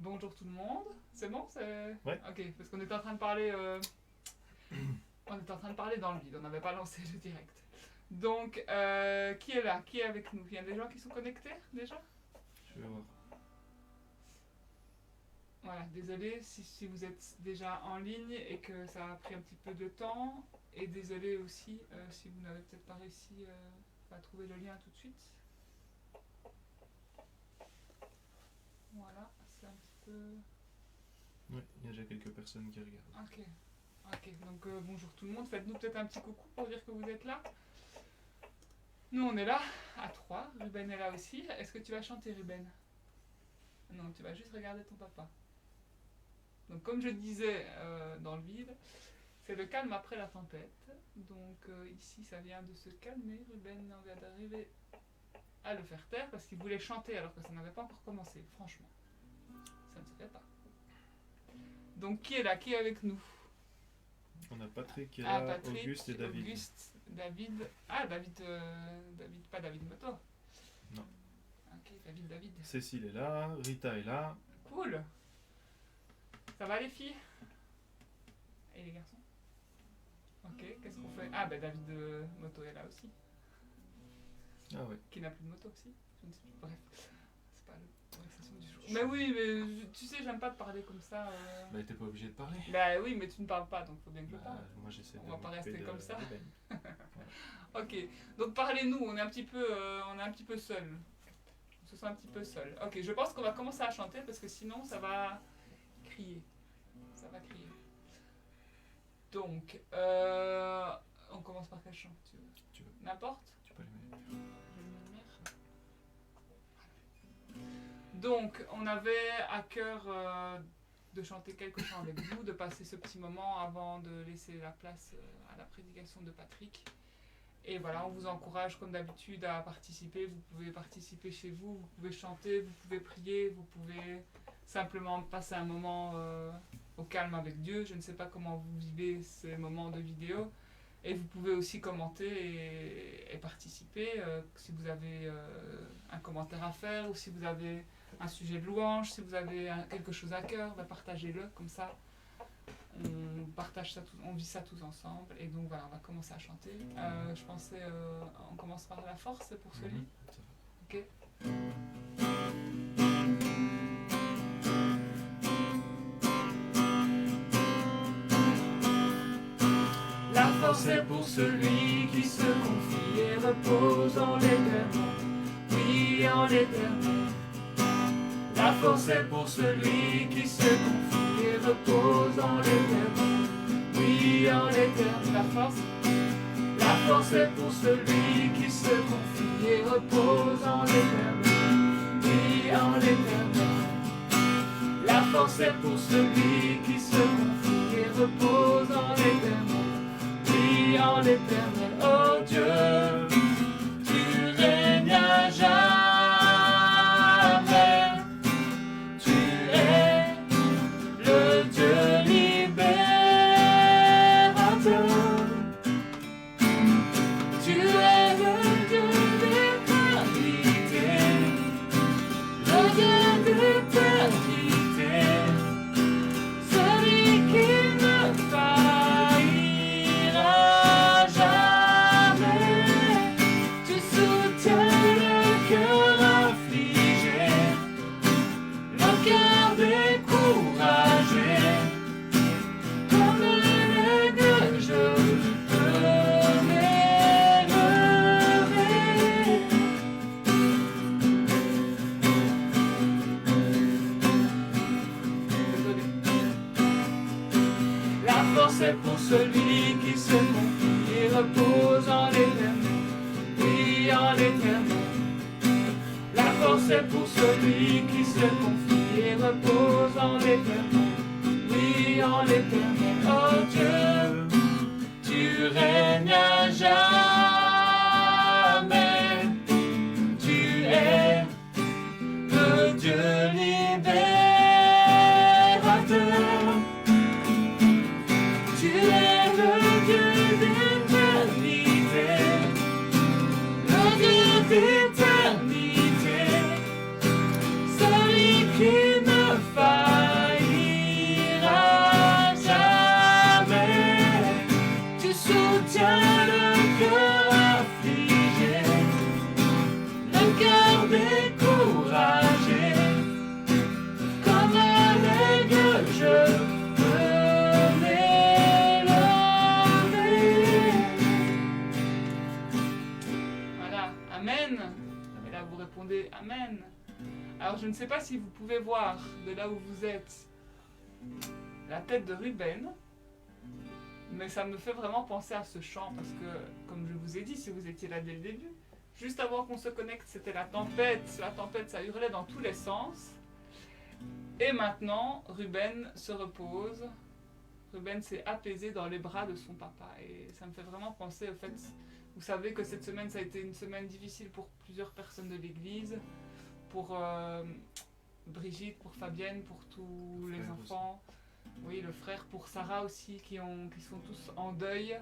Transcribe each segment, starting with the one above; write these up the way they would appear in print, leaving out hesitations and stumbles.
Bonjour tout le monde. C'est bon, c'est... Ouais. Ok, parce qu'on était en train de parler... On était en train de parler dans le vide, on n'avait pas lancé le direct. Donc, qui est là? Qui est avec nous? Il y a des gens qui sont connectés déjà? Je vais voir. Voilà, désolé si vous êtes déjà en ligne et que ça a pris un petit peu de temps. Et désolé aussi si vous n'avez peut-être pas réussi à trouver le lien tout de suite. Voilà, c'est un petit peu... Oui, il y a déjà quelques personnes qui regardent. Ok, ok. Donc bonjour tout le monde. Faites-nous peut-être un petit coucou pour dire que vous êtes là. Nous on est là, à 3. Ruben est là aussi. Est-ce que tu vas chanter, Ruben? Non, tu vas juste regarder ton papa. Donc comme je disais dans le vide, c'est le calme après la tempête. Donc ici ça vient de se calmer. Ruben en vient d'arriver à le faire taire parce qu'il voulait chanter alors que ça n'avait pas encore commencé. Franchement, ça ne se fait pas. Donc qui est là? Qui est avec nous? On a Patrick qui est là, Patrick, Auguste et David. Auguste, David. Ah, David, David, pas David Moto. Non. Ok, David. Cécile est là, Rita est là. Cool. Ça va les filles? Et les garçons? Ok, qu'est-ce qu'on fait? Ah, ben David Moto est là aussi. Ah ouais. Qui n'a plus de moto aussi? Je ne sais plus. Bref, c'est pas la conversation du jour. Mais oui, mais tu sais, j'aime pas te parler comme ça. Bah t'es pas obligé de parler. Bah oui, mais tu ne parles pas, donc faut bien que je parle. Moi j'essaie de On va pas m'occuper rester comme ça. Ruben. Ok, donc parlez-nous, on est un petit peu seul. On se sent un petit peu seul. Ok, je pense qu'on va commencer à chanter parce que sinon ça va crier. Ça va crier. Donc, on commence par quel chant Tu veux. N'importe. Tu peux les mettre. Je vais le mettre. Donc, on avait à cœur de chanter quelques chants avec vous, de passer ce petit moment avant de laisser la place à la prédication de Patrick. Et voilà, on vous encourage comme d'habitude à participer. Vous pouvez participer chez vous, vous pouvez chanter, vous pouvez prier, vous pouvez simplement passer un moment au calme avec Dieu. Je ne sais pas comment vous vivez ces moments de vidéo. Et vous pouvez aussi commenter et participer si vous avez un commentaire à faire ou si vous avez un sujet de louange, si vous avez quelque chose à cœur, bah partagez-le comme ça. On partage ça, on vit ça tous ensemble et donc voilà, on va commencer à chanter. Je pensais, on commence par la force, c'est pour celui. Ok. La force est pour celui qui se confie et repose en l'éternel. Oui, en l'éternel. La force est pour celui qui se confie et repose en l'éternel. Oui, en l'éternel. La force est pour celui qui se confie et repose en l'éternel. Oui, en l'éternel. La force est pour celui qui se confie et repose en l'éternel. Oui, en l'éternel. Oh Dieu, tu règnes à jamais. C'est pour celui qui se confie et repose en l'éternel. Oui, en l'éternel. La force est pour celui qui se confie et repose en l'éternel. Oui, en l'éternel. Oh Dieu, tu règnes à jamais. Tu es le Dieu libérateur. Tu es le Dieu d'éternité, le Dieu d'éternité, celui qui ne faille. Alors je ne sais pas si vous pouvez voir de là où vous êtes la tête de Ruben, mais ça me fait vraiment penser à ce chant parce que, comme je vous ai dit, si vous étiez là dès le début, juste avant qu'on se connecte, c'était la tempête, ça hurlait dans tous les sens. Et maintenant, Ruben se repose, Ruben s'est apaisé dans les bras de son papa. Et ça me fait vraiment penser au fait, vous savez que cette semaine, ça a été une semaine difficile pour plusieurs personnes de l'église, pour Brigitte, pour Fabienne, pour tous les enfants, oui, le frère, pour Sarah aussi, qui sont tous en deuil.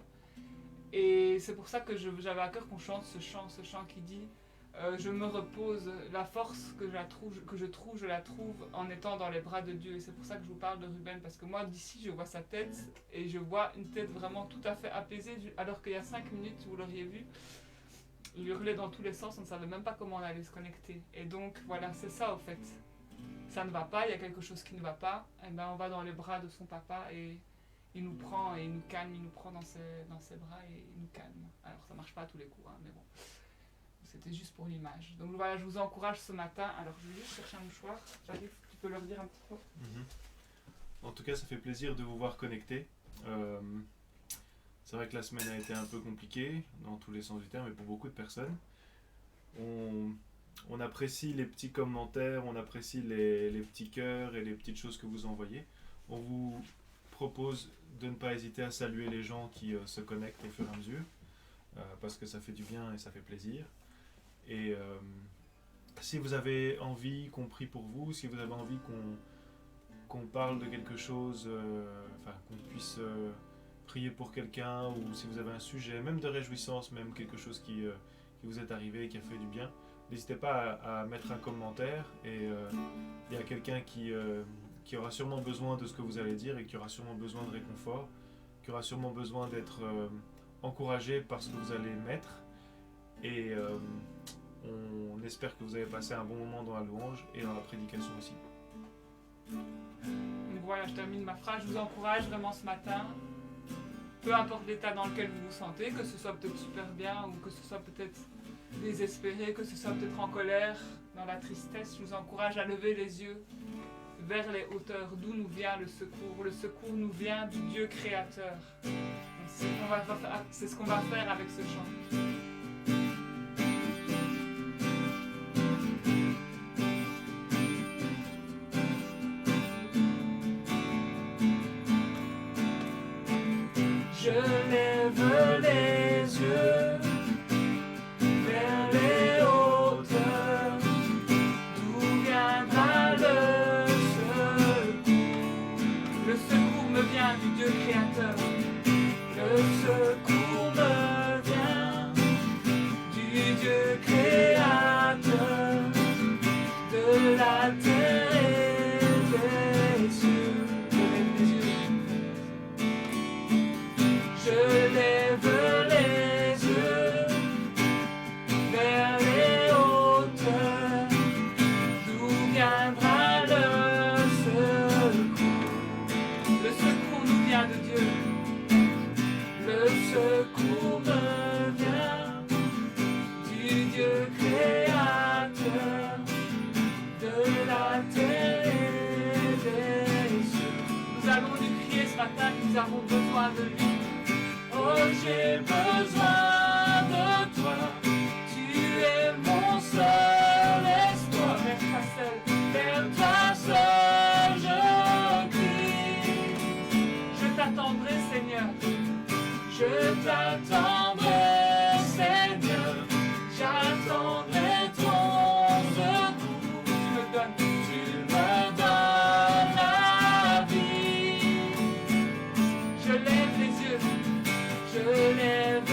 Et c'est pour ça que j'avais à cœur qu'on chante ce chant qui dit je me repose, la force que je la trouve en étant dans les bras de Dieu. Et c'est pour ça que je vous parle de Ruben, parce que moi d'ici je vois sa tête et je vois une tête vraiment tout à fait apaisée, alors qu'il y a 5 minutes, vous l'auriez vu, il hurlait dans tous les sens, on ne savait même pas comment on allait se connecter. Et donc voilà, c'est ça au fait. Ça ne va pas, il y a quelque chose qui ne va pas, et ben on va dans les bras de son papa et il nous prend et il nous calme, il nous prend dans ses bras et il nous calme. Alors ça marche pas à tous les coups, hein, mais bon. C'était juste pour l'image. Donc voilà, je vous encourage ce matin. Alors je vais juste chercher un mouchoir. J'arrive, tu peux leur dire un petit peu. En tout cas, ça fait plaisir de vous voir connectés. C'est vrai que la semaine a été un peu compliquée, dans tous les sens du terme, et pour beaucoup de personnes. On apprécie les petits commentaires, on apprécie les petits cœurs et les petites choses que vous envoyez. On vous propose de ne pas hésiter à saluer les gens qui se connectent au fur et à mesure, parce que ça fait du bien et ça fait plaisir. Et si vous avez envie qu'on prie pour vous, si vous avez envie qu'on parle de quelque chose, qu'on puisse prier pour quelqu'un, ou si vous avez un sujet, même de réjouissance, même quelque chose qui vous est arrivé et qui a fait du bien, n'hésitez pas à mettre un commentaire, et il y a quelqu'un qui aura sûrement besoin de ce que vous allez dire, et qui aura sûrement besoin de réconfort, qui aura sûrement besoin d'être encouragé par ce que vous allez mettre. Et on espère que vous avez passé un bon moment dans la louange et dans la prédication aussi. Donc voilà, je termine ma phrase. Je vous encourage vraiment ce matin, peu importe l'état dans lequel vous vous sentez, que ce soit peut-être super bien ou que ce soit peut-être désespéré, que ce soit peut-être en colère, dans la tristesse, je vous encourage à lever les yeux vers les hauteurs, d'où nous vient le secours. Le secours nous vient du Dieu créateur. Donc c'est ce qu'on va faire avec ce chant. Je lève les yeux vers les hauteurs, d'où viendra le secours. Le secours me vient du Dieu créateur. Le secours me vient du Dieu créateur de la terre et des cieux. Je lève les yeux vers les hauteurs, d'où viendra le secours. Le secours nous vient de Dieu. Le secours me vient du Dieu créateur de la terre et des cieux. Nous allons lui crier ce matin que nous avons besoin de lui. Oh, j'ai besoin de toi, tu es mon seul espoir. Vers toi seul je crie. Je t'attendrai, Seigneur, je t'attendrai, Seigneur, j'attendrai ton secours. Tu me donnes la vie. Je lève les yeux. Je lève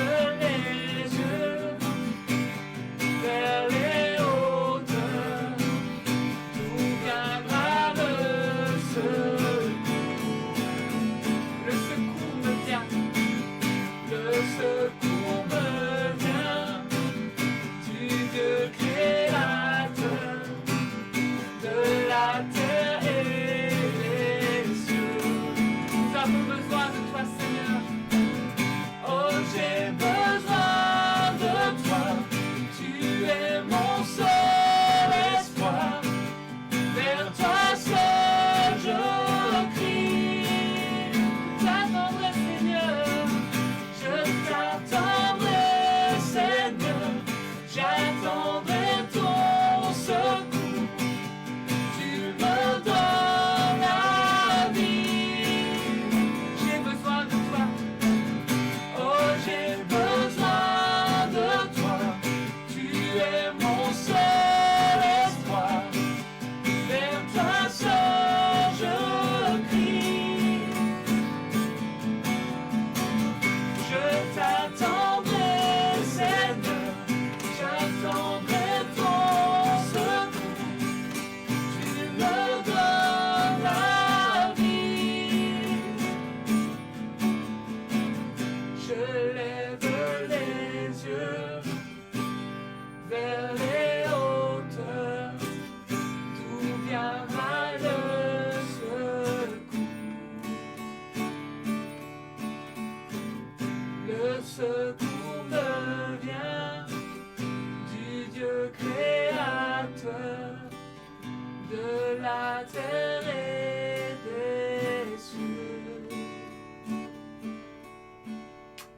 la terre et des cieux.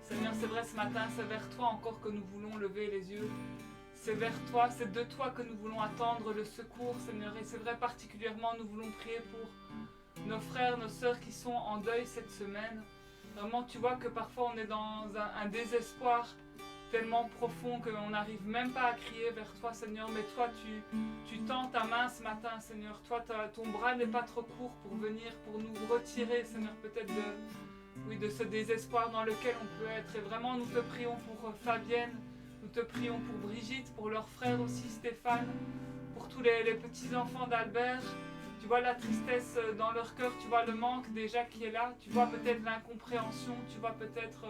Seigneur, c'est vrai, ce matin, c'est vers toi encore que nous voulons lever les yeux. C'est vers toi, c'est de toi que nous voulons attendre le secours, Seigneur. Et c'est vrai, particulièrement, nous voulons prier pour nos frères, nos sœurs qui sont en deuil cette semaine. Vraiment, tu vois que parfois on est dans un désespoir tellement profond qu'on n'arrive même pas à crier vers toi, Seigneur. Mais toi, tu tends ta main ce matin, Seigneur. Toi, ton bras n'est pas trop court pour venir, pour nous retirer, Seigneur, peut-être de ce désespoir dans lequel on peut être. Et vraiment, nous te prions pour Fabienne, nous te prions pour Brigitte, pour leur frère aussi, Stéphane, pour tous les petits-enfants d'Albert. Tu vois la tristesse dans leur cœur, tu vois le manque déjà qui est là, tu vois peut-être l'incompréhension, tu vois peut-être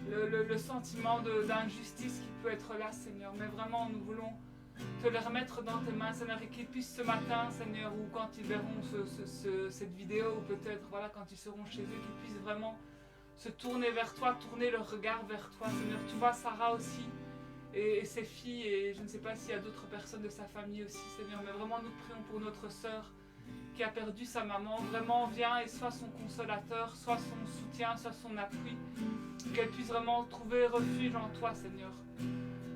le sentiment d'injustice qui peut être là, Seigneur. Mais vraiment, nous voulons te les remettre dans tes mains, Seigneur, et qu'ils puissent ce matin, Seigneur, ou quand ils verront cette vidéo, ou peut-être voilà, quand ils seront chez eux, qu'ils puissent vraiment se tourner vers toi, tourner leur regard vers toi, Seigneur. Tu vois Sarah aussi, et ses filles, et je ne sais pas s'il y a d'autres personnes de sa famille aussi, Seigneur, mais vraiment nous prions pour notre sœur qui a perdu sa maman. Vraiment, viens et sois son consolateur, sois son soutien, sois son appui, qu'elle puisse vraiment trouver refuge en toi, Seigneur.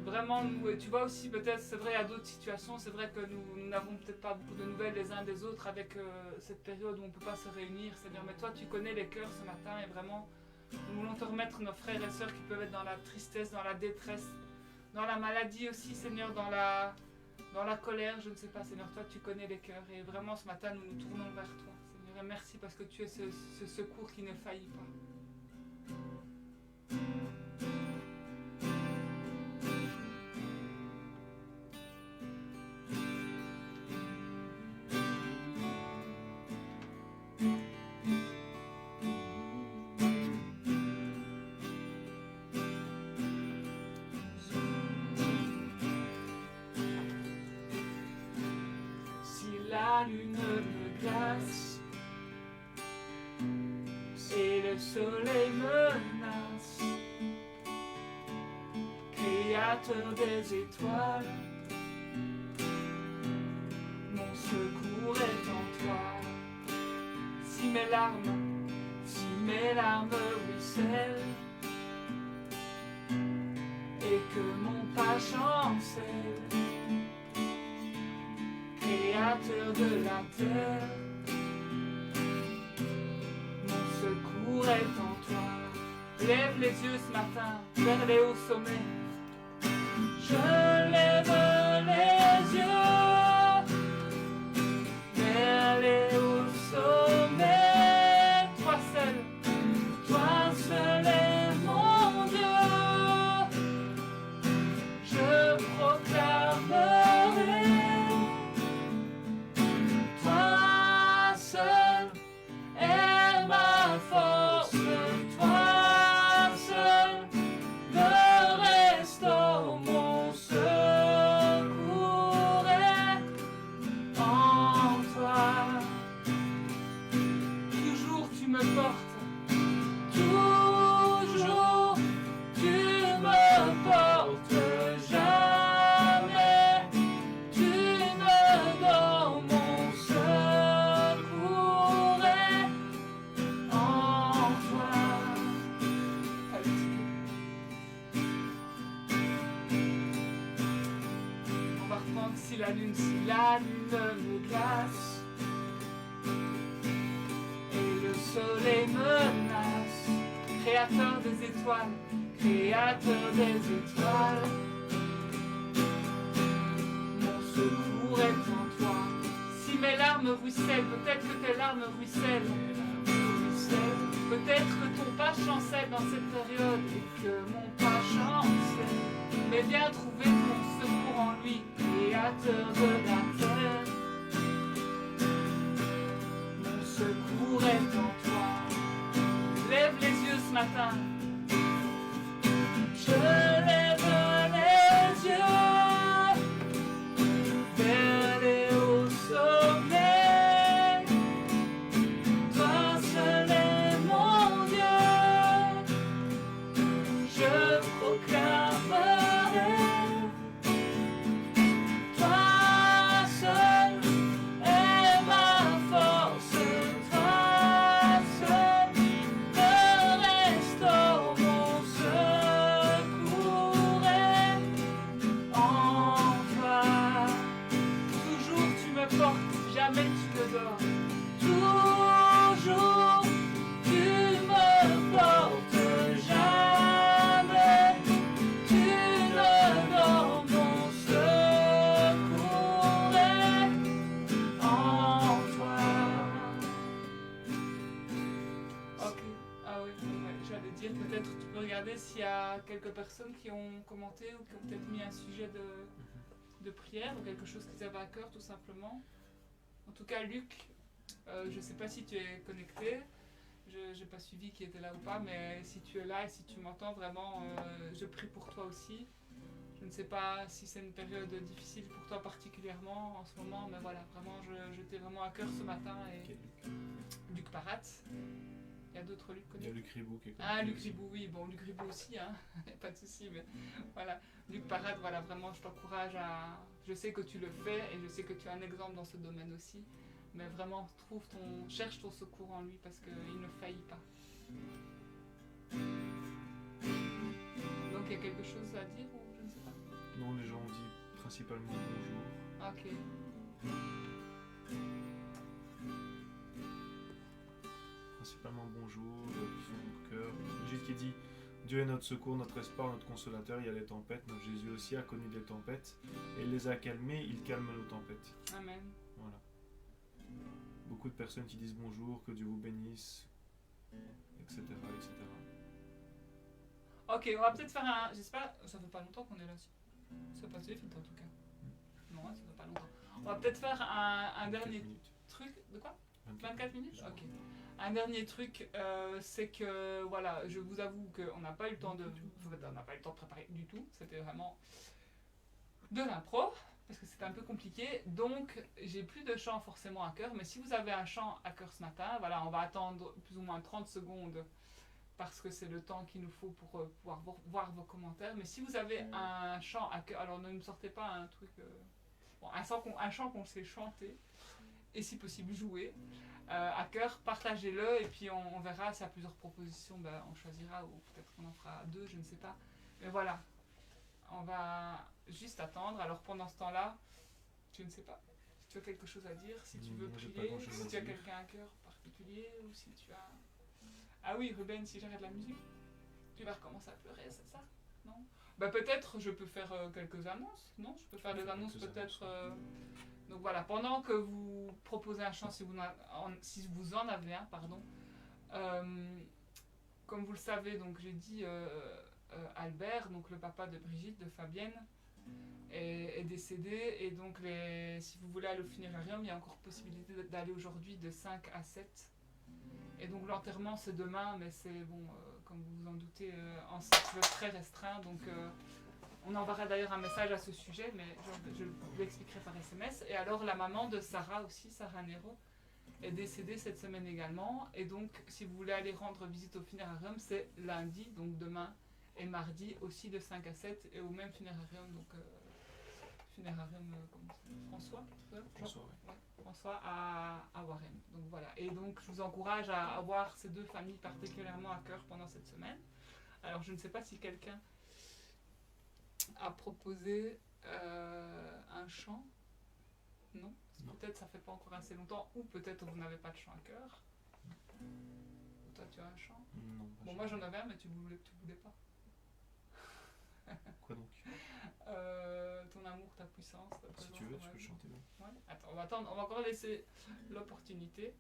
Vraiment, nous, tu vois aussi, peut-être, c'est vrai, à d'autres situations, c'est vrai que nous n'avons peut-être pas beaucoup de nouvelles les uns des autres avec cette période où on ne peut pas se réunir, Seigneur, mais toi, tu connais les cœurs ce matin, et vraiment, nous voulons te remettre nos frères et sœurs qui peuvent être dans la tristesse, dans la détresse, dans la maladie aussi, Seigneur, dans la colère, je ne sais pas, Seigneur, toi tu connais les cœurs, et vraiment ce matin nous nous tournons vers toi, Seigneur, et merci parce que tu es ce secours qui ne faillit pas. La lune me glace et le soleil menace, créateur des étoiles, mon secours est en toi. Si mes larmes ruissellent et que mon pas chancelle, créateur de la terre, mon secours est en toi. Lève les yeux ce matin vers les hauts sommets. Je lève les yeux vers les hauts sommets. Toi seul est mon Dieu. Je proclamerai. Si la lune me glace et le soleil menace, créateur des étoiles, mon secours est en toi. Si mes larmes ruissellent, peut-être que tes larmes ruissellent, peut-être que ton pas chancelle dans cette période et que mon pas chancelle, mais viens trouver ton secours en lui, créateur de la terre. Mon secours est en toi. Lève les yeux ce matin. Je lève les yeux vers les hauts sommets. Toi seul est mon Dieu. Je proclamerai. Toi seul. jamais tu ne dors. Toujours, tu me portes jamais. Tu ne dors, mon secours est en toi. Ok, ah oui, ouais, j'allais dire, peut-être tu peux regarder s'il y a quelques personnes qui ont commenté ou qui ont peut-être mis un sujet de prière ou quelque chose qu'ils avaient à cœur tout simplement. En tout cas, Luc, je ne sais pas si tu es connecté, je n'ai pas suivi qui était là ou pas, mais si tu es là et si tu m'entends vraiment, je prie pour toi aussi. Je ne sais pas si c'est une période difficile pour toi particulièrement en ce moment, mais voilà, vraiment, je t'ai vraiment à cœur ce matin. Et Luc Parat. Il y a d'autres Luc connus. Il y a Luc Ribou qui est connu. Ah, Luc Ribou, oui, bon, Luc Ribou aussi, hein, pas de souci, mais voilà. Luc Parat, voilà, vraiment, je t'encourage à. Je sais que tu le fais et je sais que tu as un exemple dans ce domaine aussi, mais vraiment, cherche ton secours en lui parce qu'il ne faillit pas. Donc, il y a quelque chose à dire ou je ne sais pas. Non, les gens ont dit principalement bonjour. Ok. Principalement bonjour, son cœur. Brigitte qui dit Dieu est notre secours, notre espoir, notre consolateur. Il y a les tempêtes. Notre Jésus aussi a connu des tempêtes. Et il les a calmées. Il calme nos tempêtes. Amen. Voilà. Beaucoup de personnes qui disent bonjour, que Dieu vous bénisse, etc. etc. Ok, on va peut-être faire un. J'espère. Ça fait pas longtemps qu'on est là. Ça passe vite en tout cas. Non, ça fait pas longtemps. On va peut-être faire un dernier truc. De quoi 24 minutes. Ok. Un dernier truc, c'est que voilà, je vous avoue qu'on n'a pas eu le temps de. On n'a pas eu le temps de préparer du tout. C'était vraiment de l'impro, parce que c'était un peu compliqué. Donc, j'ai plus de chant forcément à cœur. Mais si vous avez un chant à cœur ce matin, voilà, on va attendre plus ou moins 30 secondes parce que c'est le temps qu'il nous faut pour pouvoir voir vos commentaires. Mais si vous avez un chant à cœur, alors ne nous sortez pas un truc. Bon, un chant qu'on sait chanter et si possible jouer à cœur, partagez-le et puis on verra s'il y a plusieurs propositions, ben, on choisira ou peut-être qu'on en fera deux, je ne sais pas. Mais voilà, on va juste attendre. Alors pendant ce temps-là, je ne sais pas si tu as quelque chose à dire, si tu veux prier, si tu as quelqu'un à cœur particulier ou si tu as... Ah oui, Ruben, si j'arrête la musique, tu vas recommencer à pleurer, c'est ça? Non? Bah peut-être je peux faire quelques annonces, non? Je peux faire des annonces peut-être... Donc voilà, pendant que vous proposez un chant, si vous en avez un, pardon, comme vous le savez, donc j'ai dit Albert, donc le papa de Brigitte, de Fabienne, est décédé, et donc si vous voulez aller au funérarium, il y a encore possibilité d'aller aujourd'hui de 5 à 7. Et donc l'enterrement c'est demain, mais c'est bon, comme vous vous en doutez, en cycle très restreint, donc... on enverra d'ailleurs un message à ce sujet, mais je l'expliquerai par SMS. Et alors la maman de Sarah aussi, Sarah Nero, est décédée cette semaine également. Et donc si vous voulez aller rendre visite au funérarium, c'est lundi, donc demain, et mardi aussi de 5 à 7, et au même funérarium, donc funérarium François, François à Warren. Donc voilà. Et donc je vous encourage à avoir ces deux familles particulièrement à cœur pendant cette semaine. Alors je ne sais pas si quelqu'un a proposé un chant. Non, peut-être ça fait pas encore assez longtemps, ou peut-être vous n'avez pas de chant à cœur. Toi tu as un chant? Non. Bon, moi j'en avais un, mais tu voulais pas. Quoi donc? Ton amour, ta puissance, ta présence. Si tu veux, tu peux le chanter. Ouais. Attends, on va attendre, on va encore laisser l'opportunité.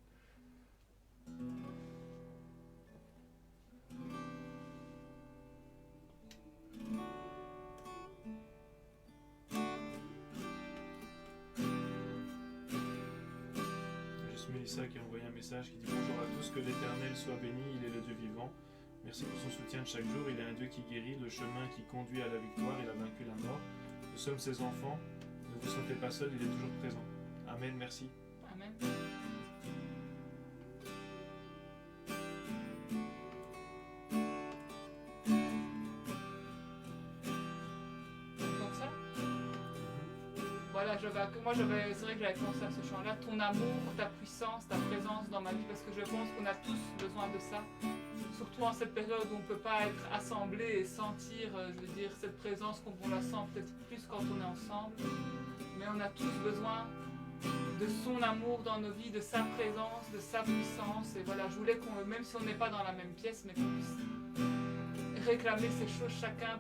Mélissa qui a envoyé un message qui dit bonjour à tous, que l'Éternel soit béni, il est le Dieu vivant. Merci pour son soutien de chaque jour, il est un Dieu qui guérit, le chemin qui conduit à la victoire, il a vaincu la mort. Nous sommes ses enfants, ne vous sentez pas seuls, il est toujours présent. Amen, merci. Amen. Donc ça voilà, c'est vrai que j'avais pensé à ce chant-là, ton amour, ta puissance, ta présence dans ma vie, parce que je pense qu'on a tous besoin de ça. Surtout en cette période où on ne peut pas être assemblés et sentir, cette présence qu'on la sent peut-être plus quand on est ensemble. Mais on a tous besoin de son amour dans nos vies, de sa présence, de sa puissance. Et voilà, je voulais qu'on, même si on n'est pas dans la même pièce, mais qu'on puisse réclamer ces choses chacun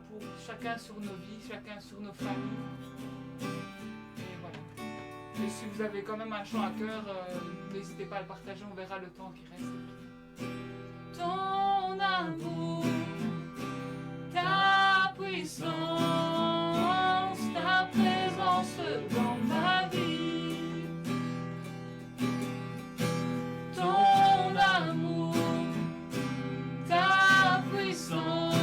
sur nos vies, chacun sur nos familles. Et voilà. Et si vous avez quand même un chant à cœur, n'hésitez pas à le partager, on verra le temps qui reste. Ton amour, ta puissance, ta présence dans ma vie. Ton amour, ta puissance,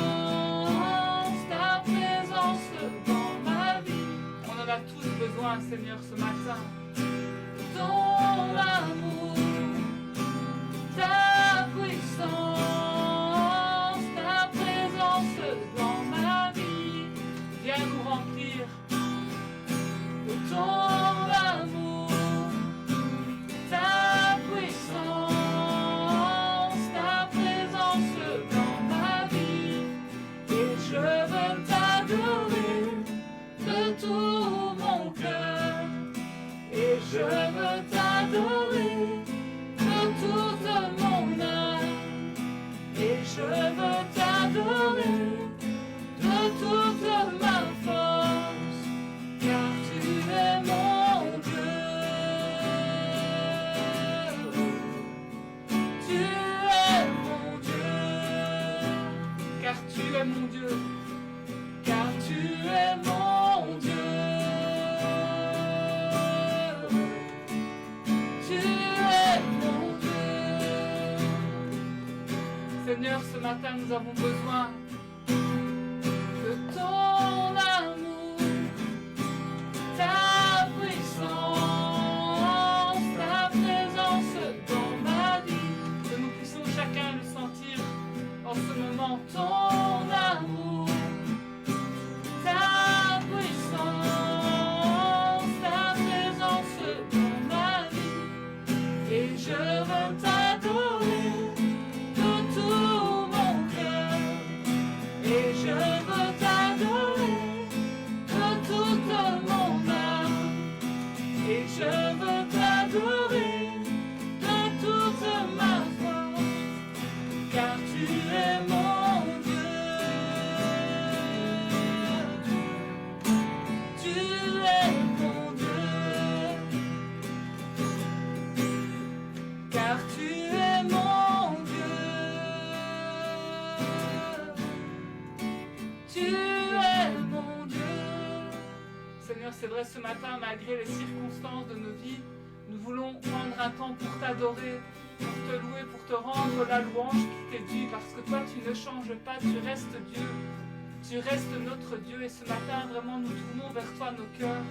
ta présence dans ma vie. On en a tous besoin, Seigneur, ce matin. Ton amour, ta puissance, ta présence dans ma vie. Viens nous remplir de ton amour, ta puissance, ta présence dans ma vie. Et je veux t'adorer de tout mon cœur. Et je veux t'adorer de toute mon âme. Et je veux t'adorer de toute ma force. Car tu es mon Dieu. Tu es mon Dieu. Car tu es mon Dieu. Car tu es mon Dieu. Seigneur, ce matin, nous avons besoin de ton amour, ta puissance, ta présence dans ma vie. Que nous puissions chacun le sentir en ce moment. Ton amour, ta puissance, ta présence dans ma vie. Et je veux t'adorer. Et je veux t'adorer de toute mon âme. Et je veux t'adorer de toute ma force. Car tu es mon Dieu. Tu es mon Dieu. Car tu es mon Dieu. Tu es mon Dieu. Seigneur, c'est vrai, ce matin, malgré les circonstances de nos vies, nous voulons prendre un temps pour t'adorer, pour te louer, pour te rendre la louange qui t'est due, parce que toi, tu ne changes pas, tu restes Dieu. Tu restes notre Dieu. Et ce matin, vraiment, nous tournons vers toi nos cœurs.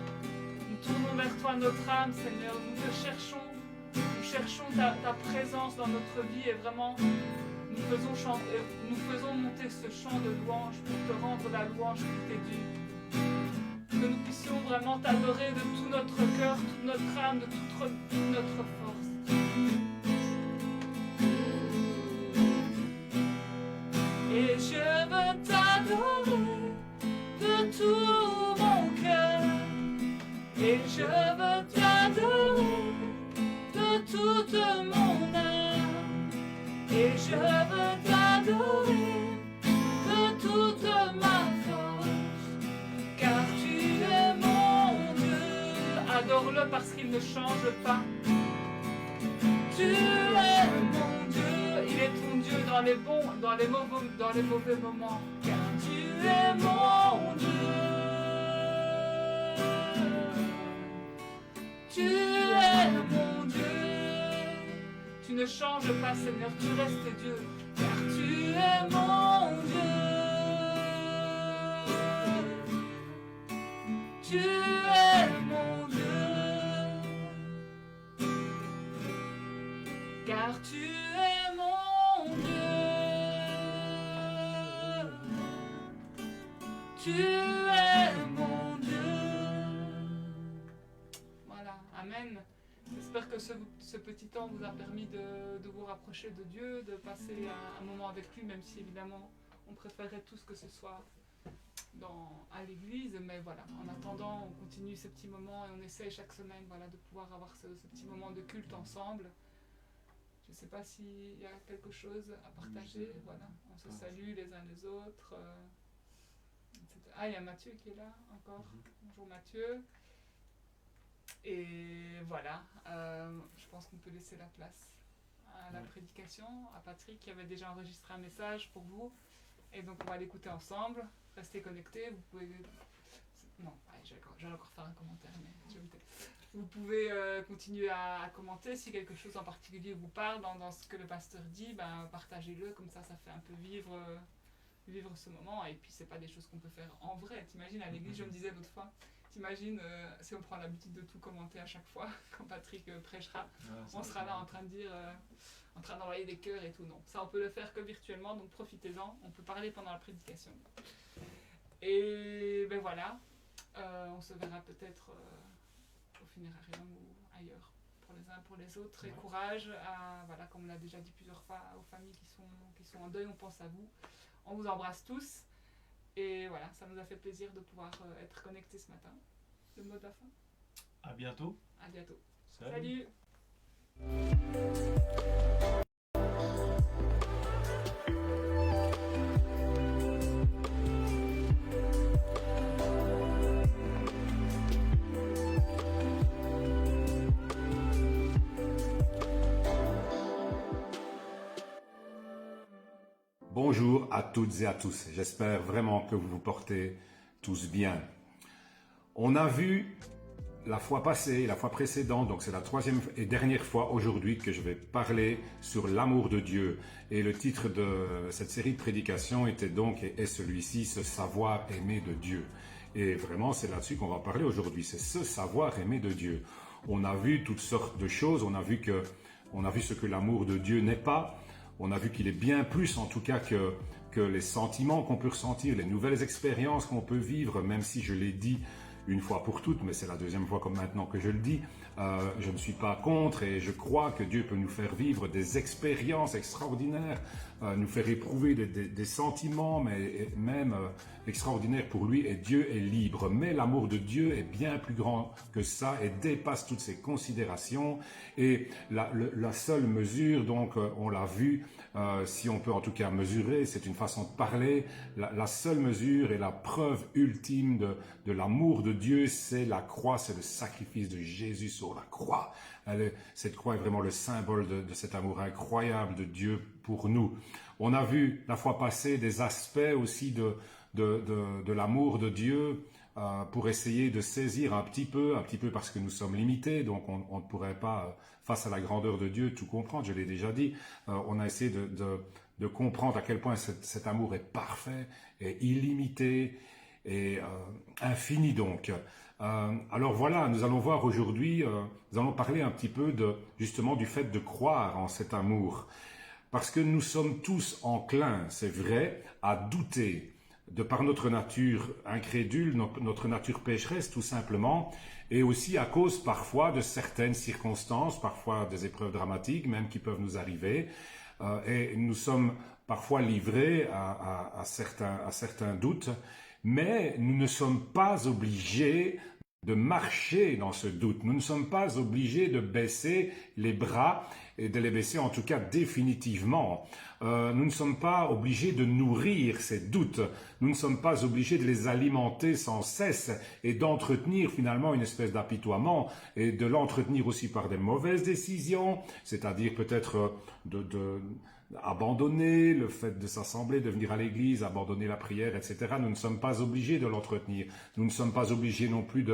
Nous tournons vers toi notre âme, Seigneur. Nous te cherchons. Nous cherchons ta présence dans notre vie et vraiment... Nous faisons monter ce chant de louange pour te rendre la louange qui t'est due. Que nous puissions vraiment t'adorer de tout notre cœur, toute notre âme, de toute notre force. Et je veux t'adorer de tout mon cœur. Et je veux t'adorer de toute mon âme. Et je veux t'adorer de toute ma force, car tu es mon Dieu. Adore-le parce qu'il ne change pas. Tu es mon Dieu, il est ton Dieu dans les bons, dans les mauvais moments, car tu es mon Dieu. Tu es mon Dieu. Tu ne changes pas, Seigneur, tu restes Dieu, car tu es mon Dieu. Tu es mon Dieu, car tu es mon Dieu. Tu es mon Dieu. Voilà, Amen. J'espère que ce petit temps vous a permis de vous rapprocher de Dieu, de passer un moment avec lui, même si évidemment on préférerait tous que ce soit à l'église, mais voilà, en attendant, on continue ces petits moments et on essaie chaque semaine voilà, de pouvoir avoir ce petit moment de culte ensemble. Je ne sais pas s'il y a quelque chose à partager, voilà, on se salue les uns les autres. Etc. Ah, il y a Mathieu qui est là encore. Bonjour Mathieu. Et voilà, je pense qu'on peut laisser la place à la prédication, à Patrick qui avait déjà enregistré un message pour vous. Et donc on va l'écouter ensemble. Restez connectés. Vous pouvez. Non, j'allais encore faire un commentaire, mais je vais me taire. Vous pouvez continuer à commenter si quelque chose en particulier vous parle dans ce que le pasteur dit. Ben, partagez-le, comme ça fait un peu vivre ce moment. Et puis c'est pas des choses qu'on peut faire en vrai. T'imagines à l'église, je me disais l'autre fois. T'imagines si on prend l'habitude de tout commenter à chaque fois quand Patrick prêchera, on sera là en train de dire, en train d'envoyer des cœurs et tout. Non, ça on peut le faire que virtuellement, donc profitez-en. On peut parler pendant la prédication. Et ben voilà, on se verra peut-être au funérarium ou ailleurs pour les uns pour les autres. Et courage à, voilà, comme on l'a déjà dit plusieurs fois, aux familles qui sont en deuil, on pense à vous. On vous embrasse tous. Et voilà, ça nous a fait plaisir de pouvoir être connectés ce matin. Le mot de la fin. À bientôt. À bientôt. Salut. Bonjour à toutes et à tous, j'espère vraiment que vous vous portez tous bien. On a vu la fois passée, la fois précédente, donc c'est la troisième et dernière fois aujourd'hui que je vais parler sur l'amour de Dieu. Et le titre de cette série de prédications était donc, et est celui-ci, ce savoir aimer de Dieu. Et vraiment c'est là-dessus qu'on va parler aujourd'hui, c'est ce savoir aimer de Dieu. On a vu toutes sortes de choses, on a vu ce que l'amour de Dieu n'est pas. On a vu qu'il est bien plus en tout cas que les sentiments qu'on peut ressentir, les nouvelles expériences qu'on peut vivre, même si je l'ai dit une fois pour toutes, mais c'est la deuxième fois comme maintenant que je le dis, je ne suis pas contre et je crois que Dieu peut nous faire vivre des expériences extraordinaires, nous faire éprouver des sentiments, mais même extraordinaires pour lui, et Dieu est libre. Mais l'amour de Dieu est bien plus grand que ça et dépasse toutes ces considérations. Et la seule mesure, donc on l'a vu, si on peut en tout cas mesurer, c'est une façon de parler, la seule mesure et la preuve ultime de l'amour de Dieu, c'est la croix, c'est le sacrifice de Jésus sur la croix. Cette croix est vraiment le symbole de cet amour incroyable de Dieu pour nous. On a vu la fois passée des aspects aussi de l'amour de Dieu pour essayer de saisir un petit peu parce que nous sommes limités, donc on ne pourrait pas, face à la grandeur de Dieu, tout comprendre, je l'ai déjà dit. On a essayé de comprendre à quel point cet amour est parfait, et illimité, et infini donc. Alors voilà, nous allons voir aujourd'hui, nous allons parler un petit peu justement du fait de croire en cet amour. Parce que nous sommes tous enclins, c'est vrai, à douter, de par notre nature incrédule, notre nature pécheresse tout simplement, et aussi à cause parfois de certaines circonstances, parfois des épreuves dramatiques même qui peuvent nous arriver, et nous sommes parfois livrés à certains doutes, mais nous ne sommes pas obligés de marcher dans ce doute. Nous ne sommes pas obligés de baisser les bras et de les baisser en tout cas définitivement. Nous ne sommes pas obligés de nourrir ces doutes. Nous ne sommes pas obligés de les alimenter sans cesse et d'entretenir finalement une espèce d'apitoiement et de l'entretenir aussi par des mauvaises décisions, c'est-à-dire peut-être abandonner le fait de s'assembler, de venir à l'église, abandonner la prière, etc. Nous ne sommes pas obligés de l'entretenir. Nous ne sommes pas obligés non plus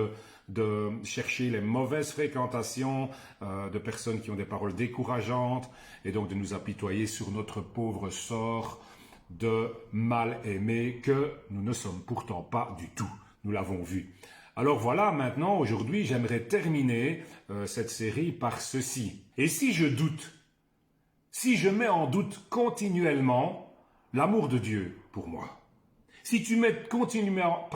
de chercher les mauvaises fréquentations de personnes qui ont des paroles décourageantes et donc de nous apitoyer sur notre pauvre sort de mal aimé que nous ne sommes pourtant pas du tout. Nous l'avons vu. Alors voilà, maintenant, aujourd'hui, j'aimerais terminer cette série par ceci. Et si je doute, si je mets en doute continuellement l'amour de Dieu pour moi, Si tu mets continuellement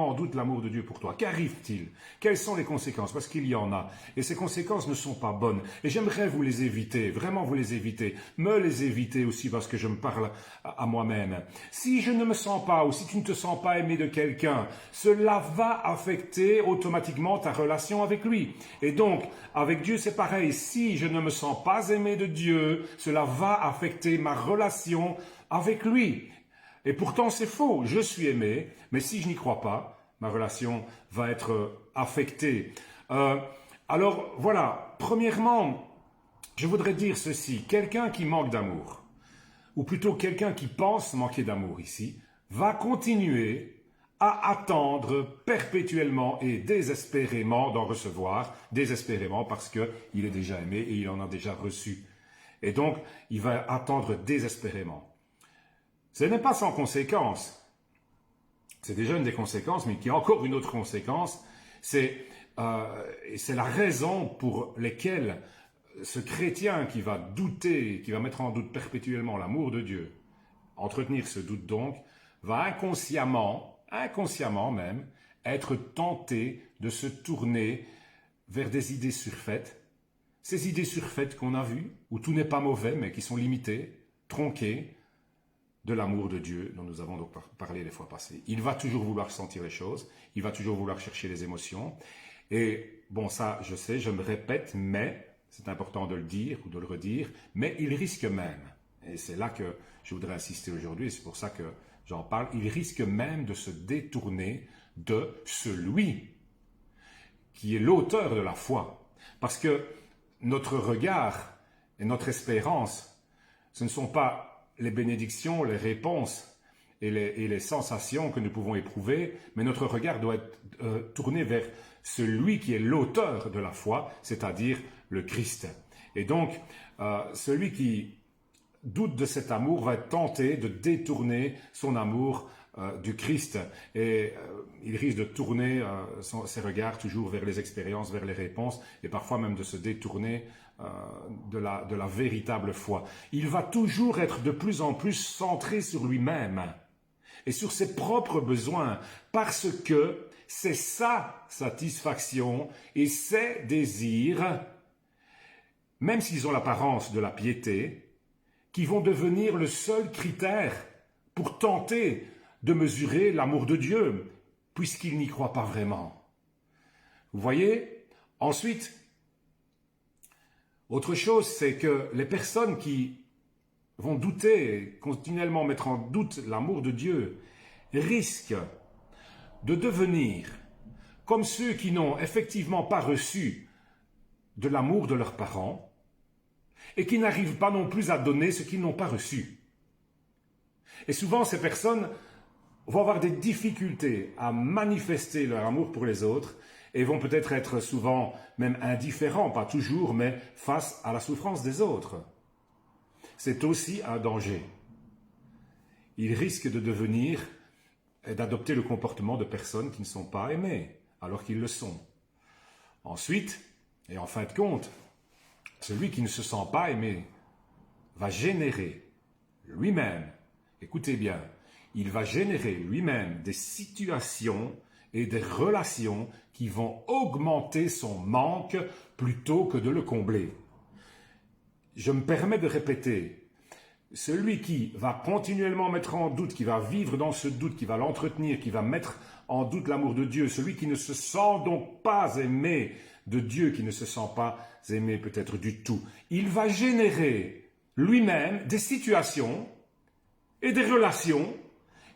en doute l'amour de Dieu pour toi, qu'arrive-t-il? Quelles sont les conséquences? Parce qu'il y en a. Et ces conséquences ne sont pas bonnes. Et j'aimerais vous les éviter, vraiment vous les éviter. Me les éviter aussi parce que je me parle à moi-même. Si je ne me sens pas ou si tu ne te sens pas aimé de quelqu'un, cela va affecter automatiquement ta relation avec lui. Et donc, avec Dieu, c'est pareil. Si je ne me sens pas aimé de Dieu, cela va affecter ma relation avec lui. Et pourtant, c'est faux. Je suis aimé, mais si je n'y crois pas, ma relation va être affectée. Alors, voilà. Premièrement, je voudrais dire ceci. Quelqu'un qui manque d'amour, ou plutôt quelqu'un qui pense manquer d'amour ici, va continuer à attendre perpétuellement et désespérément d'en recevoir, désespérément parce qu'il est déjà aimé et il en a déjà reçu. Et donc, il va attendre désespérément. Ce n'est pas sans conséquence. C'est déjà une des conséquences, mais qui a encore une autre conséquence. C'est la raison pour laquelle ce chrétien qui va douter, qui va mettre en doute perpétuellement l'amour de Dieu, entretenir ce doute donc, va inconsciemment même, être tenté de se tourner vers des idées surfaites. Ces idées surfaites qu'on a vues, où tout n'est pas mauvais, mais qui sont limitées, tronquées, de l'amour de Dieu dont nous avons donc parlé les fois passées. Il va toujours vouloir sentir les choses, il va toujours vouloir chercher les émotions. Et bon, ça, je sais, je me répète, mais c'est important de le dire ou de le redire, mais il risque même, et c'est là que je voudrais insister aujourd'hui, et c'est pour ça que j'en parle, il risque même de se détourner de celui qui est l'auteur de la foi. Parce que notre regard et notre espérance, ce ne sont pas les bénédictions, les réponses et les sensations que nous pouvons éprouver, mais notre regard doit être tourné vers celui qui est l'auteur de la foi, c'est-à-dire le Christ. Et donc, celui qui doute de cet amour va être tenté de détourner son amour du Christ. Et il risque de tourner ses regards toujours vers les expériences, vers les réponses, et parfois même de se détourner de la véritable foi. Il va toujours être de plus en plus centré sur lui-même et sur ses propres besoins, parce que c'est sa satisfaction et ses désirs, même s'ils ont l'apparence de la piété, qui vont devenir le seul critère pour tenter de mesurer l'amour de Dieu, puisqu'il n'y croit pas vraiment. Vous voyez? Ensuite, autre chose, c'est que les personnes qui vont douter, continuellement mettre en doute l'amour de Dieu, risquent de devenir comme ceux qui n'ont effectivement pas reçu de l'amour de leurs parents et qui n'arrivent pas non plus à donner ce qu'ils n'ont pas reçu. Et souvent, ces personnes vont avoir des difficultés à manifester leur amour pour les autres et vont peut-être être souvent même indifférents, pas toujours, mais face à la souffrance des autres. C'est aussi un danger. Ils risquent de devenir et d'adopter le comportement de personnes qui ne sont pas aimées, alors qu'ils le sont. Ensuite, et en fin de compte, celui qui ne se sent pas aimé va générer lui-même, écoutez bien, il va générer lui-même des situations et des relations qui vont augmenter son manque plutôt que de le combler. Je me permets de répéter, celui qui va continuellement mettre en doute, qui va vivre dans ce doute, qui va l'entretenir, qui va mettre en doute l'amour de Dieu, celui qui ne se sent donc pas aimé de Dieu, qui ne se sent pas aimé peut-être du tout, il va générer lui-même des situations et des relations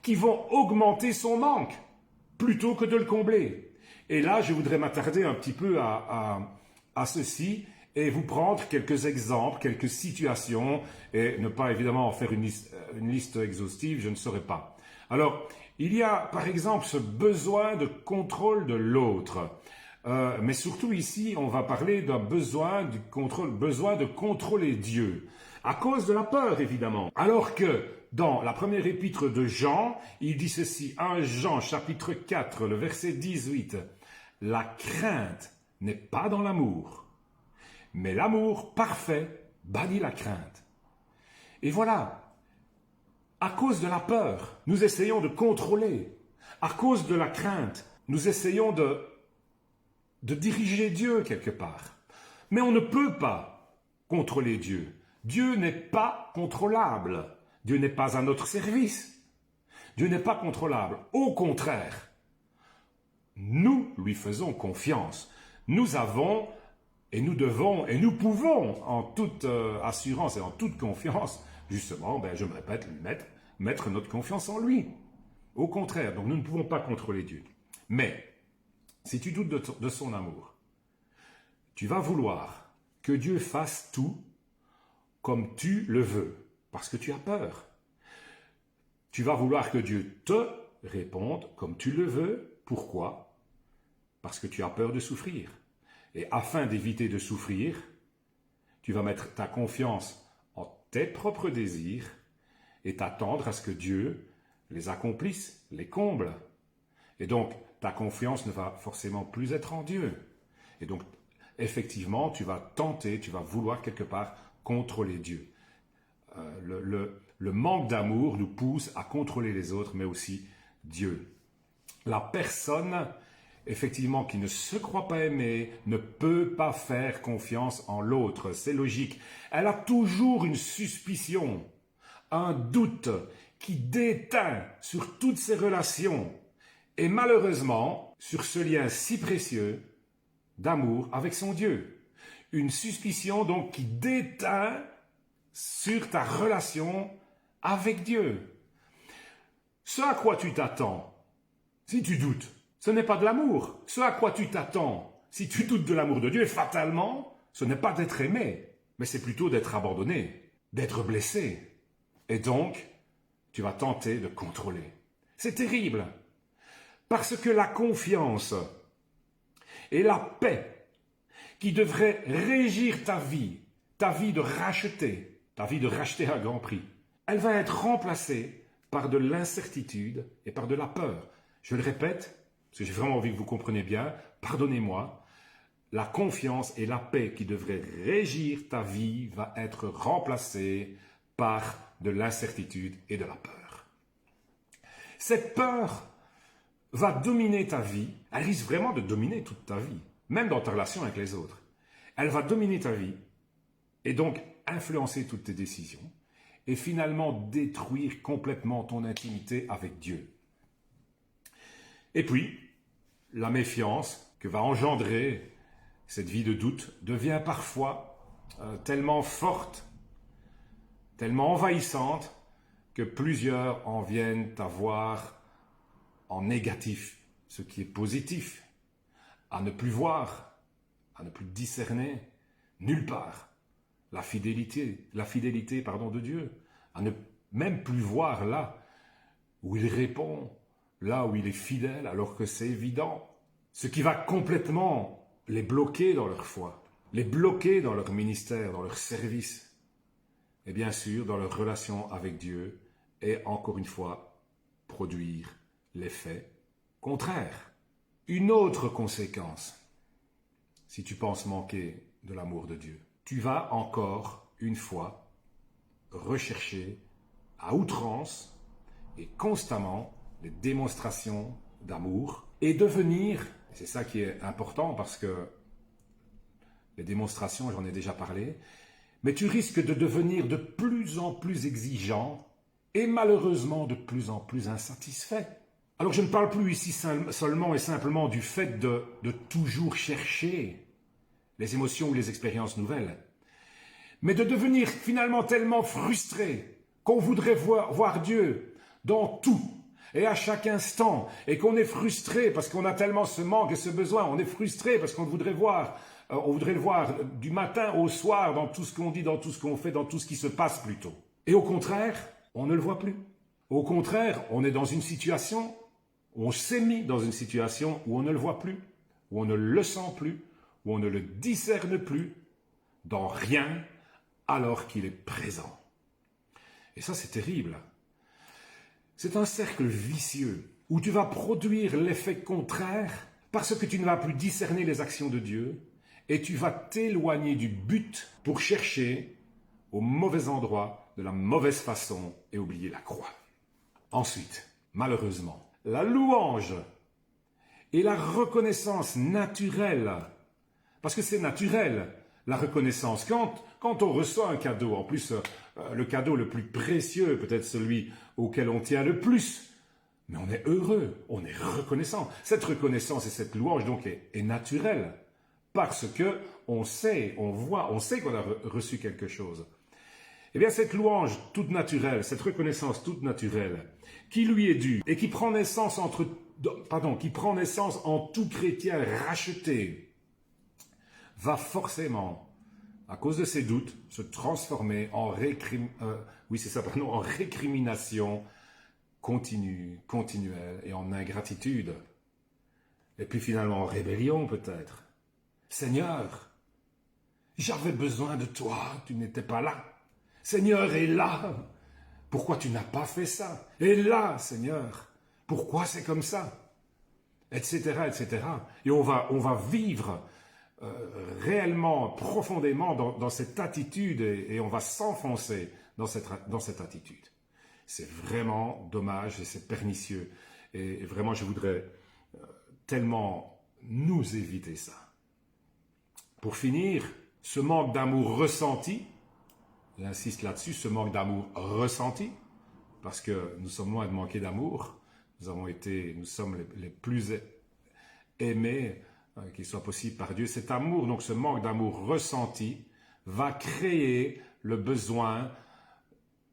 qui vont augmenter son manque plutôt que de le combler. Et là, je voudrais m'attarder un petit peu à ceci et vous prendre quelques exemples, quelques situations, et ne pas évidemment en faire une liste exhaustive, je ne saurais pas. Alors, il y a par exemple ce besoin de contrôle de l'autre. Mais surtout ici, on va parler d'un besoin de contrôler Dieu, à cause de la peur évidemment. Alors que dans la première épître de Jean, il dit ceci, 1 Jean chapitre 4, le verset 18, « La crainte n'est pas dans l'amour, mais l'amour parfait bannit la crainte. » Et voilà, À cause de la peur, nous essayons de contrôler. À cause de la crainte, nous essayons de diriger Dieu quelque part. Mais on ne peut pas contrôler Dieu. Dieu n'est pas contrôlable. Dieu n'est pas à notre service. Dieu n'est pas contrôlable. Au contraire, nous lui faisons confiance. Nous avons et nous devons et nous pouvons en toute assurance et en toute confiance, justement, je me répète, mettre notre confiance en lui. Au contraire, donc nous ne pouvons pas contrôler Dieu. Mais, si tu doutes de son amour, tu vas vouloir que Dieu fasse tout comme tu le veux, parce que tu as peur. Tu vas vouloir que Dieu te réponde comme tu le veux. Pourquoi? Parce que tu as peur de souffrir. Et afin d'éviter de souffrir, tu vas mettre ta confiance en tes propres désirs et t'attendre à ce que Dieu les accomplisse, les comble. Et donc, ta confiance ne va forcément plus être en Dieu. Et donc, effectivement, tu vas vouloir quelque part contrôler Dieu. Le manque d'amour nous pousse à contrôler les autres, mais aussi Dieu. La personne, effectivement, qui ne se croit pas aimée, ne peut pas faire confiance en l'autre. C'est logique. Elle a toujours une suspicion, un doute qui déteint sur toutes ses relations et malheureusement sur ce lien si précieux d'amour avec son Dieu. Une suspicion donc qui déteint sur ta relation avec Dieu. Ce à quoi tu t'attends, si tu doutes, ce n'est pas de l'amour. Ce à quoi tu t'attends, si tu doutes de l'amour de Dieu, fatalement, ce n'est pas d'être aimé, mais c'est plutôt d'être abandonné, d'être blessé. Et donc, tu vas tenter de contrôler. C'est terrible, parce que la confiance et la paix qui devraient régir ta vie de racheter, ta vie de racheter à grand prix, elle va être remplacée par de l'incertitude et par de la peur. Je le répète, parce que j'ai vraiment envie que vous compreniez bien, pardonnez-moi, la confiance et la paix qui devraient régir ta vie va être remplacée par de l'incertitude et de la peur. Cette peur va dominer ta vie, elle risque vraiment de dominer toute ta vie, même dans ta relation avec les autres. Elle va dominer ta vie et donc influencer toutes tes décisions et finalement détruire complètement ton intimité avec Dieu. Et puis, la méfiance que va engendrer cette vie de doute devient parfois tellement forte, tellement envahissante, que plusieurs en viennent à voir en négatif ce qui est positif, à ne plus voir, à ne plus discerner nulle part la fidélité de Dieu, à ne même plus voir là où il répond, là où il est fidèle, alors que c'est évident. Ce qui va complètement les bloquer dans leur foi, les bloquer dans leur ministère, dans leur service, et bien sûr dans leur relation avec Dieu, et encore une fois, produire l'effet contraire. Une autre conséquence, si tu penses manquer de l'amour de Dieu, tu vas encore une fois rechercher à outrance et constamment des démonstrations d'amour et devenir, c'est ça qui est important parce que les démonstrations, j'en ai déjà parlé, mais tu risques de devenir de plus en plus exigeant et malheureusement de plus en plus insatisfait. Alors je ne parle plus ici seulement et simplement du fait de toujours chercher les émotions ou les expériences nouvelles, mais de devenir finalement tellement frustré qu'on voudrait voir Dieu dans tout et à chaque instant, et qu'on est frustré parce qu'on a tellement ce manque et ce besoin, on est frustré parce qu'on voudrait le voir du matin au soir dans tout ce qu'on dit, dans tout ce qu'on fait, dans tout ce qui se passe plutôt. Et au contraire, on ne le voit plus. Au contraire, on est dans une situation, on s'est mis dans une situation où on ne le voit plus, où on ne le sent plus, où on ne le discerne plus, dans rien, alors qu'il est présent. Et ça, c'est terrible. C'est un cercle vicieux où tu vas produire l'effet contraire parce que tu ne vas plus discerner les actions de Dieu et tu vas t'éloigner du but pour chercher au mauvais endroit de la mauvaise façon et oublier la croix. Ensuite, malheureusement, la louange et la reconnaissance naturelle, parce que c'est naturel, la reconnaissance. Quand on reçoit un cadeau, en plus le cadeau le plus précieux, peut-être celui auquel on tient le plus, mais on est heureux, on est reconnaissant. Cette reconnaissance et cette louange donc est naturelle, parce que on sait, on voit, on sait qu'on a reçu quelque chose. Eh bien, cette louange toute naturelle, cette reconnaissance toute naturelle, qui lui est due et qui prend naissance en tout chrétien racheté, va forcément, à cause de ses doutes, se transformer en récrimination continue, continuelle et en ingratitude. Et puis finalement en rébellion peut-être. Seigneur, j'avais besoin de toi, tu n'étais pas là. Seigneur est là, pourquoi tu n'as pas fait ça? Et là, Seigneur, pourquoi c'est comme ça? Etc., etc. Et on va vivre réellement, profondément dans cette attitude et on va s'enfoncer dans cette attitude. C'est vraiment dommage et c'est pernicieux. Et vraiment, je voudrais tellement nous éviter ça. Pour finir, ce manque d'amour ressenti, j'insiste là-dessus, ce manque d'amour ressenti, parce que nous sommes loin de manquer d'amour, nous sommes les plus aimés qu'il soit possible par Dieu. Cet amour, donc ce manque d'amour ressenti, va créer le besoin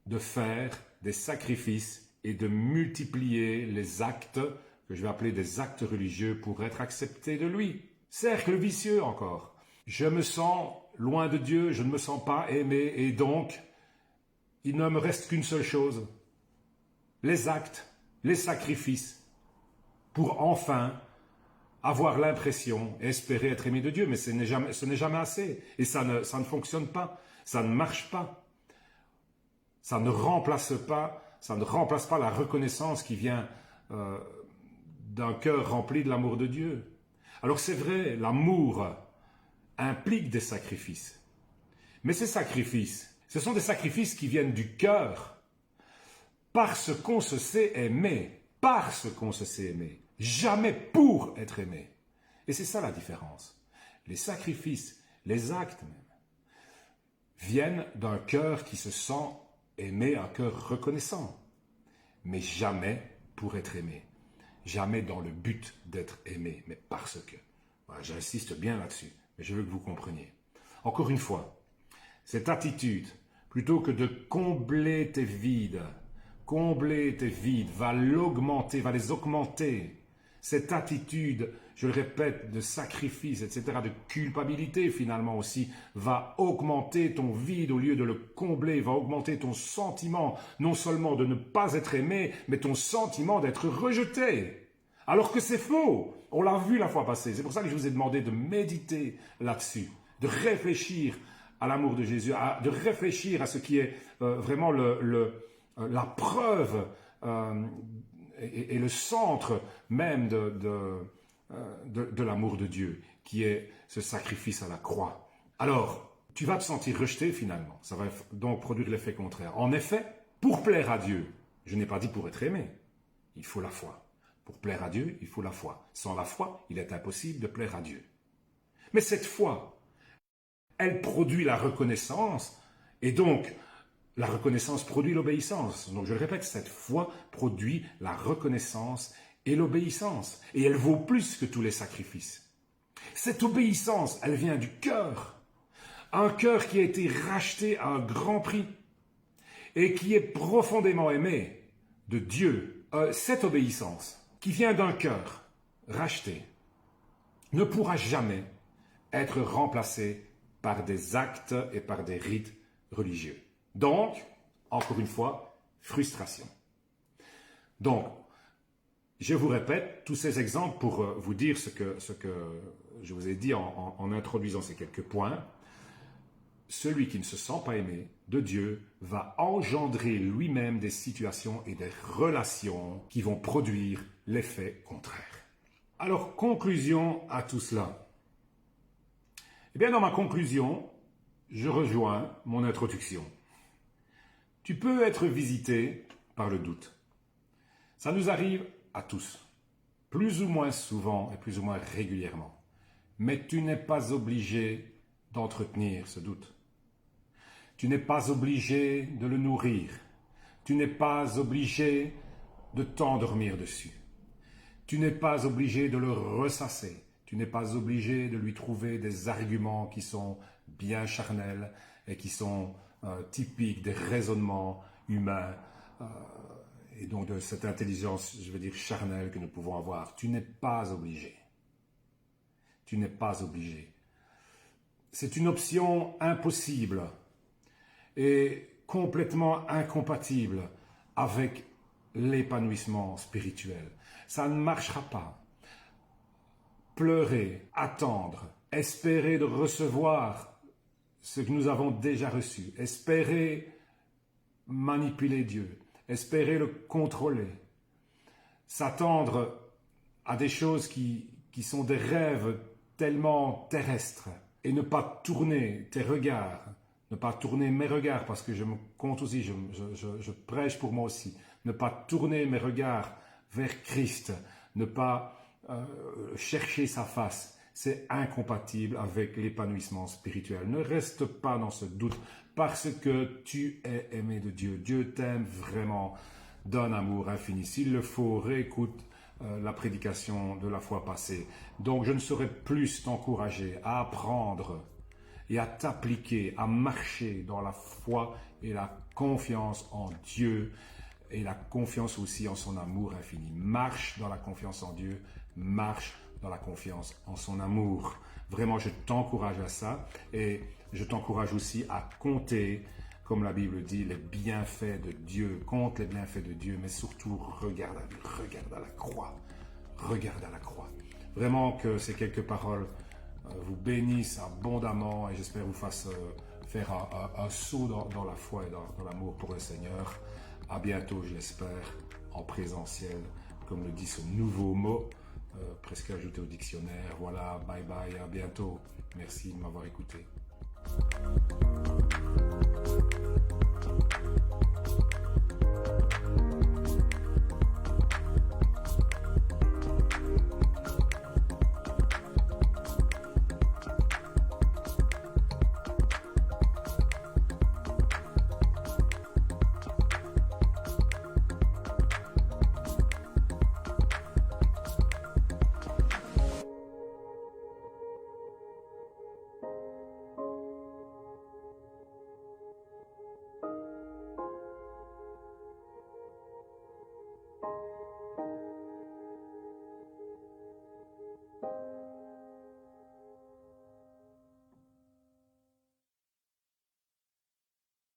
de faire des sacrifices et de multiplier les actes, que je vais appeler des actes religieux, pour être accepté de lui. Cercle vicieux encore. Je me sens loin de Dieu, je ne me sens pas aimé, et donc, il ne me reste qu'une seule chose. Les actes, les sacrifices, pour enfin avoir l'impression, espérer être aimé de Dieu, mais ce n'est jamais assez. Et ça ne fonctionne pas, ça ne marche pas. Ça ne remplace pas la reconnaissance qui vient d'un cœur rempli de l'amour de Dieu. Alors c'est vrai, l'amour implique des sacrifices. Mais ces sacrifices, ce sont des sacrifices qui viennent du cœur, parce qu'on se sait aimer, jamais pour être aimé. Et c'est ça la différence. Les sacrifices, les actes même, viennent d'un cœur qui se sent aimé, un cœur reconnaissant, mais jamais pour être aimé, jamais dans le but d'être aimé, mais parce que. Voilà, j'insiste bien là-dessus, mais je veux que vous compreniez. Encore une fois, cette attitude, plutôt que de combler tes vides, va les augmenter. Cette attitude, je le répète, de sacrifice, etc., de culpabilité finalement aussi, va augmenter ton vide au lieu de le combler, va augmenter ton sentiment, non seulement de ne pas être aimé, mais ton sentiment d'être rejeté. Alors que c'est faux, on l'a vu la fois passée. C'est pour ça que je vous ai demandé de méditer là-dessus, de réfléchir à l'amour de Jésus, de réfléchir à ce qui est vraiment la preuve et le centre même de l'amour de Dieu, qui est ce sacrifice à la croix. Alors, tu vas te sentir rejeté finalement. Ça va donc produire l'effet contraire. En effet, pour plaire à Dieu, je n'ai pas dit pour être aimé, il faut la foi. Pour plaire à Dieu, il faut la foi. Sans la foi, il est impossible de plaire à Dieu. Mais cette foi, elle produit la reconnaissance, et donc la reconnaissance produit l'obéissance. Donc je le répète, cette foi produit la reconnaissance et l'obéissance. Et elle vaut plus que tous les sacrifices. Cette obéissance, elle vient du cœur. Un cœur qui a été racheté à un grand prix et qui est profondément aimé de Dieu. Cette obéissance qui vient d'un cœur racheté ne pourra jamais être remplacée par des actes et par des rites religieux. Donc, encore une fois, frustration. Donc, je vous répète tous ces exemples pour vous dire ce que je vous ai dit en introduisant ces quelques points. Celui qui ne se sent pas aimé de Dieu va engendrer lui-même des situations et des relations qui vont produire l'effet contraire. Alors, conclusion à tout cela. Eh bien, dans ma conclusion, je rejoins mon introduction. Tu peux être visité par le doute. Ça nous arrive à tous, plus ou moins souvent et plus ou moins régulièrement. Mais tu n'es pas obligé d'entretenir ce doute. Tu n'es pas obligé de le nourrir. Tu n'es pas obligé de t'endormir dessus. Tu n'es pas obligé de le ressasser. Tu n'es pas obligé de lui trouver des arguments qui sont bien charnels et qui sont typiques des raisonnements humains et donc de cette intelligence, je veux dire, charnelle que nous pouvons avoir. Tu n'es pas obligé. Tu n'es pas obligé. C'est une option impossible et complètement incompatible avec l'épanouissement spirituel. Ça ne marchera pas. Pleurer, attendre, espérer de recevoir ce que nous avons déjà reçu, espérer manipuler Dieu, espérer le contrôler, s'attendre à des choses qui sont des rêves tellement terrestres et ne pas tourner tes regards, ne pas tourner mes regards, parce que je me compte aussi, je prêche pour moi aussi, ne pas tourner mes regards vers Christ, ne pas chercher sa face, c'est incompatible avec l'épanouissement spirituel. Ne reste pas dans ce doute parce que tu es aimé de Dieu. Dieu t'aime vraiment d'un amour infini. S'il le faut, réécoute la prédication de la fois passée. Donc je ne saurais plus t'encourager à apprendre et à t'appliquer, à marcher dans la foi et la confiance en Dieu et la confiance aussi en son amour infini. Marche dans la confiance en Dieu, marche dans la confiance en son amour. Vraiment, je t'encourage à ça et je t'encourage aussi à compter, comme la Bible dit, les bienfaits de Dieu. Compte les bienfaits de Dieu, mais surtout regarde à lui, regarde à la croix. Regarde à la croix. Vraiment que ces quelques paroles vous bénissent abondamment et j'espère vous fassent faire un saut dans la foi et dans l'amour pour le Seigneur. À bientôt, je l'espère, en présentiel, comme le dit ce nouveau mot, presque ajouté au dictionnaire. Voilà, bye bye, à bientôt. Merci de m'avoir écouté.